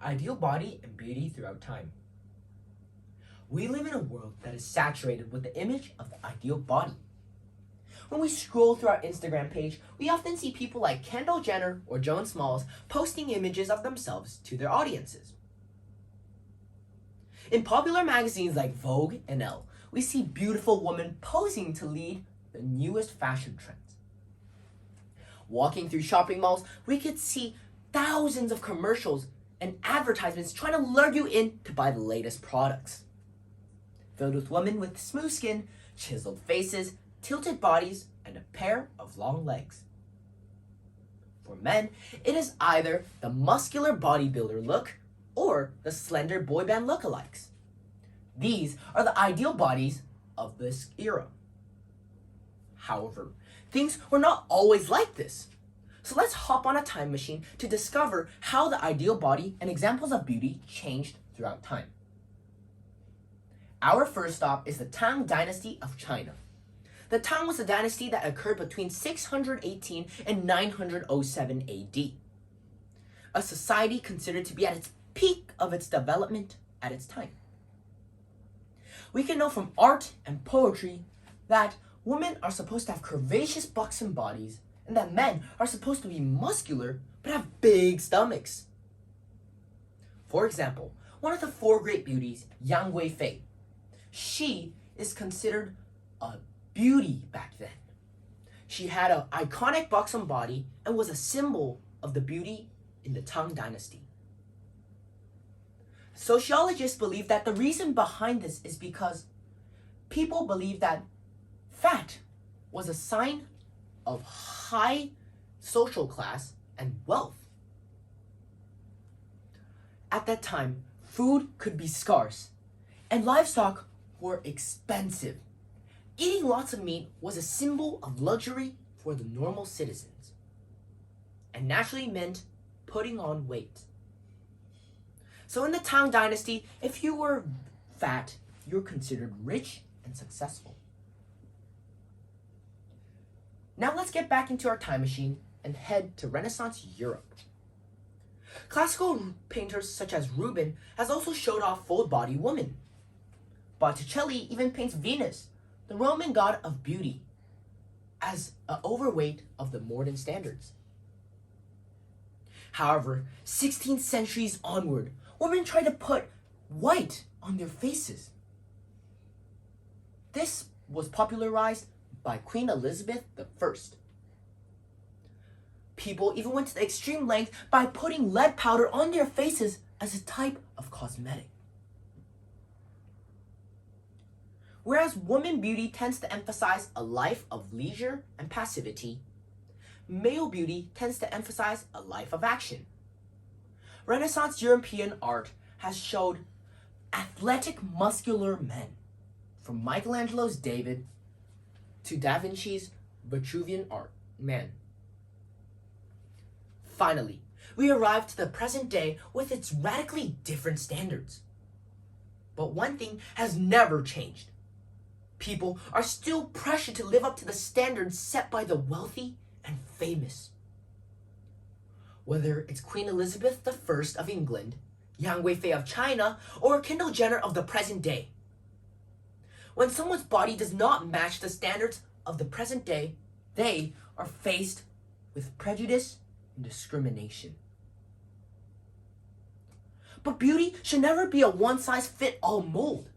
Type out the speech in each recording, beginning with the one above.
ideal body and beauty throughout time. We live in a world that is saturated with the image of the ideal body. When we scroll through our Instagram page, we often see people like Kendall Jenner or Joan Smalls posting images of themselves to their audiences. In popular magazines like Vogue and Elle, we see beautiful women posing to lead the newest fashion trends. Walking through shopping malls, we could see thousands of commercials and advertisements trying to lure you in to buy the latest products. Filled with women with smooth skin, chiseled faces, tilted bodies, and a pair of long legs. For men, it is either the muscular bodybuilder look or the slender boy band lookalikes. These are the ideal bodies of this era. However, things were not always like this. So let's hop on a time machine to discover how the ideal body and examples of beauty changed throughout time. Our first stop is the Tang Dynasty of China. The Tang was a dynasty that occurred between 618 and 907 AD. A society considered to be at its peak of its development at its time. We can know from art and poetry that women are supposed to have curvaceous buxom bodies and that men are supposed to be muscular but have big stomachs. For example, one of the four great beauties, Yang Weifei, she is considered a beauty back then. She had an iconic buxom body and was a symbol of the beauty in the Tang Dynasty. Sociologists believe that the reason behind this is because people believe that fat was a sign of high social class and wealth. At that time, food could be scarce and livestock were expensive. Eating lots of meat was a symbol of luxury for the normal citizens and naturally meant putting on weight. So in the Tang Dynasty, if you were fat, you were considered rich and successful. Now let's get back into our time machine and head to Renaissance Europe. Classical painters such as Rubens has also showed off full-body women. Botticelli even paints Venus, the Roman god of beauty, as an overweight of the modern standards. However, 16th centuries onward, women tried to put white on their faces. This was popularized by Queen Elizabeth I. People even went to the extreme length by putting lead powder on their faces as a type of cosmetic. Whereas woman beauty tends to emphasize a life of leisure and passivity, male beauty tends to emphasize a life of action. Renaissance European art has showed athletic, muscular men, from Michelangelo's David to Da Vinci's Vitruvian art man. Finally, we arrive to the present day with its radically different standards. But one thing has never changed. People are still pressured to live up to the standards set by the wealthy and famous. Whether it's Queen Elizabeth I of England, Yang Weifei of China, or Kendall Jenner of the present day. When someone's body does not match the standards of the present day, they are faced with prejudice and discrimination. But beauty should never be a one-size-fits-all mold.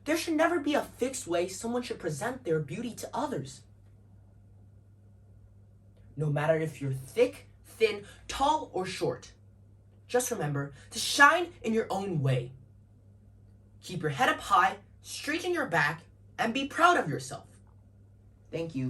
There should never be a fixed way someone should present their beauty to others. No matter if you're thick, thin, tall, or short, just remember to shine in your own way. Keep your head up high, straighten your back, and be proud of yourself. Thank you.